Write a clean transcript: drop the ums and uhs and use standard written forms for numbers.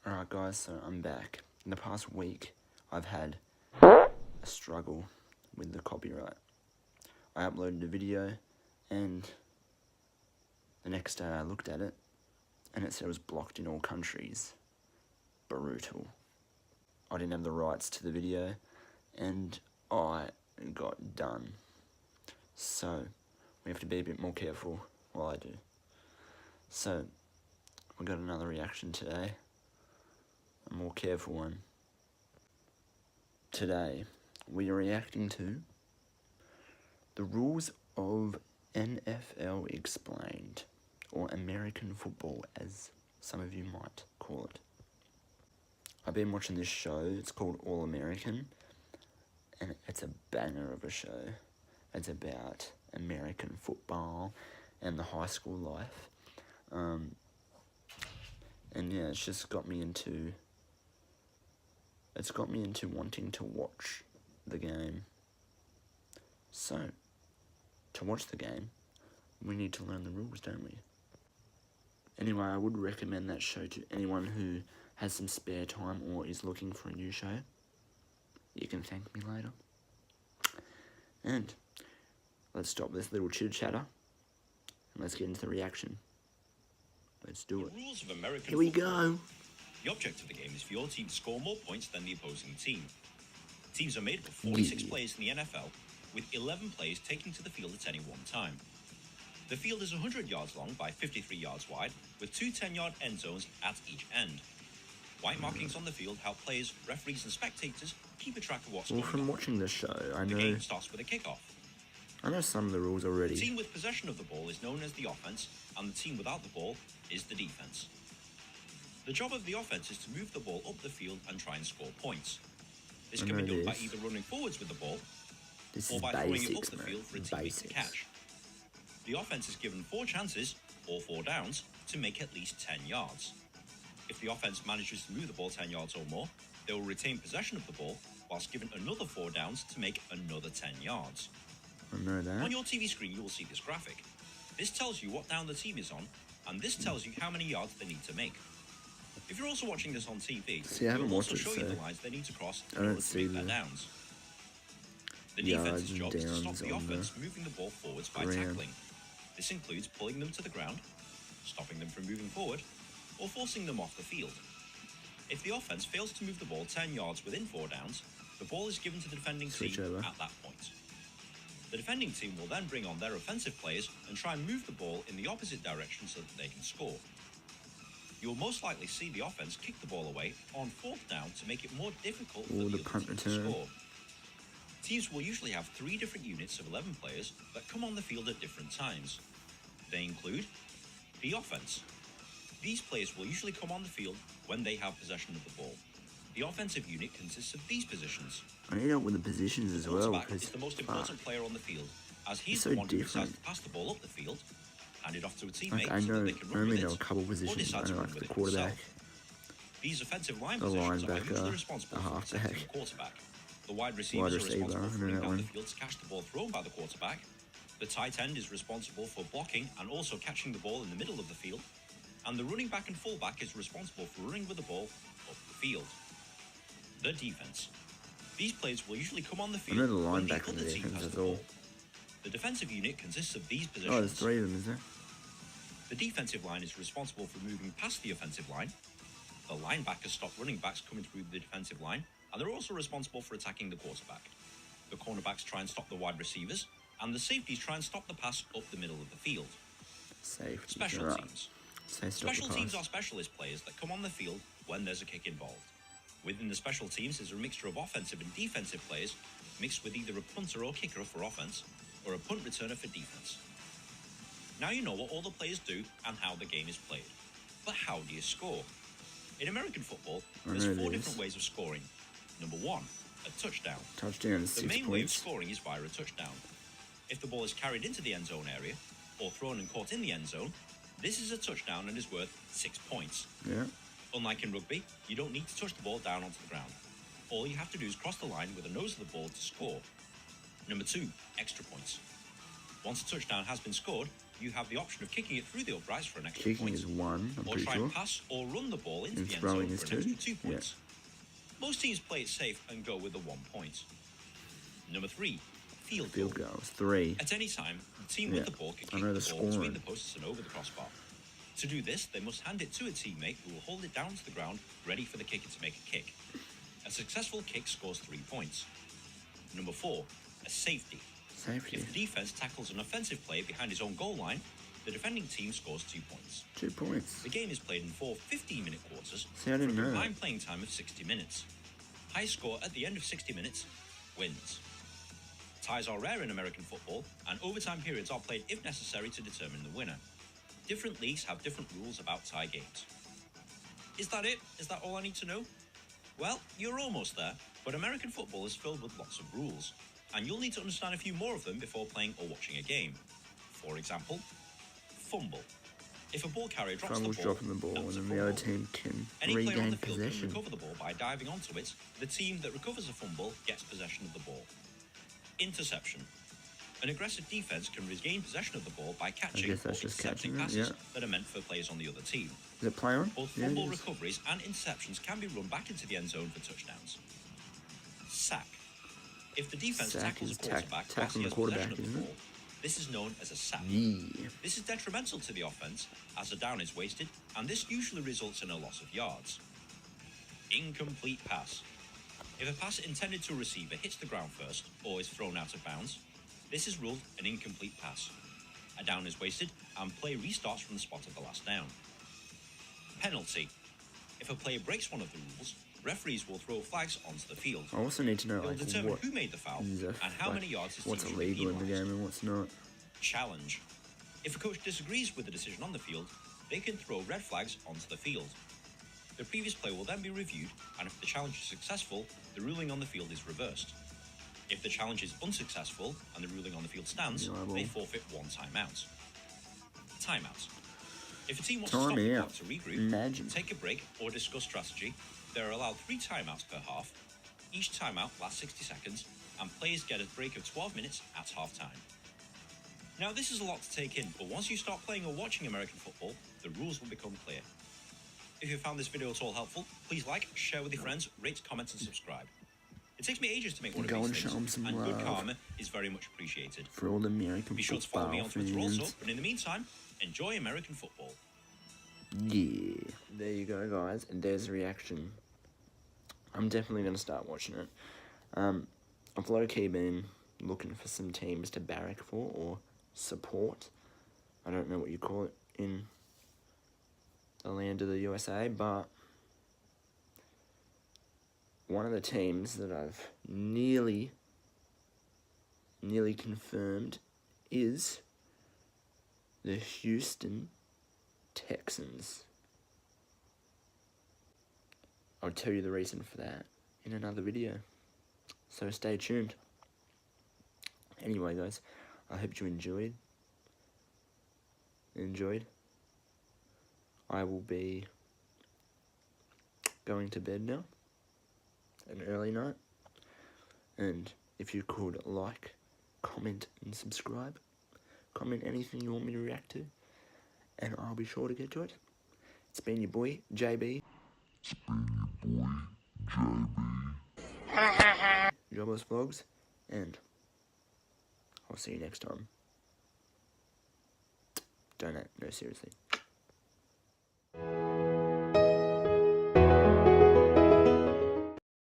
Alright guys, so I'm back. In the past week, I've had a struggle with the copyright. I uploaded a video and the next day I looked at it and it said it was blocked in all countries. Brutal. I didn't have the rights to the video and I got done. So, we have to be a bit more careful while I do. So, we got another reaction today. A more careful one. Today, we are reacting to the rules of NFL Explained, or American football, as some of you might call it. I've been watching this show. It's called All American, and it's a banger of a show. It's about American football and the high school life. And yeah, it's just got me into wanting to watch the game. So, to watch the game, we need to learn the rules, don't we? Anyway, I would recommend that show to anyone who has some spare time or is looking for a new show. You can thank me later. And let's stop this little chitter-chatter and let's get into the reaction. Let's do it. The rules of American Here we football. go. The object of the game is for your team to score more points than the opposing team. Teams are made up of 46 players in the NFL, with 11 players taking to the field at any one time. The field is 100 yards long by 53 yards wide, with two 10-yard end zones at each end. White markings on the field help players, referees, and spectators keep a track of what's going on. From watching the show, The game starts with a kickoff. I know some of the rules The already. team with possession of the ball is known as the offense, and the team without the ball is the defense. The job of the offense is to move the ball up the field and try and score points. This can be done by either running forwards with the ball or by throwing it up the field for a teammate to catch. The offense is given 4 chances, or 4 downs, to make at least 10 yards. If the offense manages to move the ball 10 yards or more, they will retain possession of the ball, whilst given another 4 downs to make another 10 yards. I know that. On your TV screen, you will see this graphic. This tells you what down the team is on, and this tells you how many yards they need to make. If you're also watching this on TV, See, I haven't it will also watched it, show you so the lines they need to cross I in don't order to see make their the downs. The yards defense's and job is to stop downs the on the offense moving the ball forwards by ground. tackling. This includes pulling them to the ground, stopping them from moving forward, or forcing them off the field. If the offense fails to move the ball 10 yards within 4 downs, the ball is given to the defending Switch team over. at that point. The defending team will then bring on their offensive players and try and move the ball in the opposite direction so that they can score. You will most likely see the offense kick the ball away on 4th down to make it more difficult for the other punt team to return. score. Teams will usually have 3 different units of 11 players that come on the field at different times. They include the offense. These players will usually come on the field when they have possession of the ball. The offensive unit consists of these positions. I need help with the positions as well, Quarterback because is the most important player on the field, as he's It's so the one who different. decides to pass the ball up the field, hand it off to a teammate I so know, that they can I run only with know a it, couple or positions. decide I to know run like with the it quarterback, himself. These offensive line the positions are linebacker, usually responsible the for protecting halfback, the quarterback. The wide receivers wide are receiver, responsible I for know running that down one. the field to catch the ball thrown by the quarterback. The tight end is responsible for blocking and also catching the ball in the middle of the field. And the running back and fullback is responsible for running with the ball up the field. The defense. These players will usually come on the I field know the when the linebacker and other the team defense has is the all. ball. The defensive unit consists of these Oh, there's positions. 3 of them, is there? The defensive line is responsible for moving past the offensive line. The linebackers stop running backs coming through the defensive line, and they're also responsible for attacking the quarterback. The cornerbacks try and stop the wide receivers, and the safeties try and stop the pass up the middle of the field. Safety. Special Right. teams. Say stop Special the teams pass. are specialist players that come on the field when there's a kick involved. Within the special teams is a mixture of offensive and defensive players, mixed with either a punter or kicker for offense, or a punt returner for defense. Now you know what all the players do and how the game is played. But how do you score? In American football, there's know 4 this. different ways of scoring. Number 1, a touchdown. Touchdown is The 6 main way of points. scoring is via a touchdown. If the ball is carried into the end zone area, or thrown and caught in the end zone, this is a touchdown and is worth 6 points. Yeah. Unlike in rugby, you don't need to touch the ball down onto the ground. All you have to do is cross the line with the nose of the ball to score. Number 2, extra points. Once a touchdown has been scored, you have the option of kicking it through the uprights for an extra Kicking point, is 1, I'm or pretty try sure. and pass or run the ball into And the end throwing zone is for an 2? extra 2 Yeah. points. Most teams play it safe and go with the 1 point. Number 3, field goal. Field goals, 3. At any time, the team Yeah, with the ball can I kick know the the ball between scoring. the posts and over the crossbar. To do this, they must hand it to a teammate who will hold it down to the ground, ready for the kicker to make a kick. A successful kick scores 3 points. Number 4, a safety. Safety. If the defense tackles an offensive player behind his own goal line, the defending team scores 2 points. 2 points. The game is played in 4 15-minute quarters See, I didn't for a know that. combined playing time of 60 minutes. High score at the end of 60 minutes wins. Ties are rare in American football, and overtime periods are played if necessary to determine the winner. Different leagues have different rules about tie games. Is that it? Is that all I need to know? Well, you're almost there, but American football is filled with lots of rules, and you'll need to understand a few more of them before playing or watching a game. For example, fumble. If a ball carrier drops Fumble's the ball, dropping the ball, and that's a then the other fumble. team can Any player on regain the field can possession. recover the ball by diving onto it. The team that recovers a fumble gets possession of the ball. Interception. An aggressive defense can regain possession of the ball by catching or guess that's just intercepting catching it, passes yeah. that are meant for players on the other team. Is it play on? Both Yeah, it fumble is. recoveries and interceptions can be run back into the end zone for touchdowns. Sack. If the defense Sack tackles is a quarterback whilst tackling he the has quarterback, possession of isn't the it? ball, this is known as a sack. Yeah. This is detrimental to the offense as a down is wasted, and this usually results in a loss of yards. Incomplete pass. If a pass intended to a receiver hits the ground first or is thrown out of bounds, this is ruled an incomplete pass. A down is wasted and play restarts from the spot of the last down. Penalty. If a player breaks one of the rules, referees will throw flags onto the field. I also need to know They'll like determine what who made the foul is a, and how like, many yards his team what's should be illegal in the penalised. game and what's not. Challenge. If a coach disagrees with the decision on the field, they can throw red flags onto the field. The previous play will then be reviewed, and if the challenge is successful, the ruling on the field is reversed. If the challenge is unsuccessful and the ruling on the field stands, Yeah, well. they forfeit 1 timeout. Timeout. If a team wants Time to stop the out. clock to regroup, Imagine. take a break, or discuss strategy, they are allowed 3 timeouts per half. Each timeout lasts 60 seconds, and players get a break of 12 minutes at half-time. Now, this is a lot to take in, but once you start playing or watching American football, the rules will become clear. If you found this video at all helpful, please like, share with your friends, rate, comment, and subscribe. It takes me ages to make one of Go these and show 'em things, some and good love. karma is very much appreciated. For all the American Be sure to follow me football on Twitter also, fans. but in the meantime, enjoy American football. Yeah. There you go, guys. And there's the reaction. I'm definitely going to start watching it. I've low-key been looking for some teams to barrack for or support. I don't know what you call it in the land of the USA, but one of the teams that I've nearly confirmed is the Houston Texans. I'll tell you the reason for that in another video, so stay tuned. Anyway, guys, I hope you enjoyed. I will be going to bed now, an early night, and if you could like, comment and subscribe, comment anything you want me to react to, and I'll be sure to get to it. It's been your boy, JB. Jobless Vlogs, and I'll see you next time. Donate, no, seriously.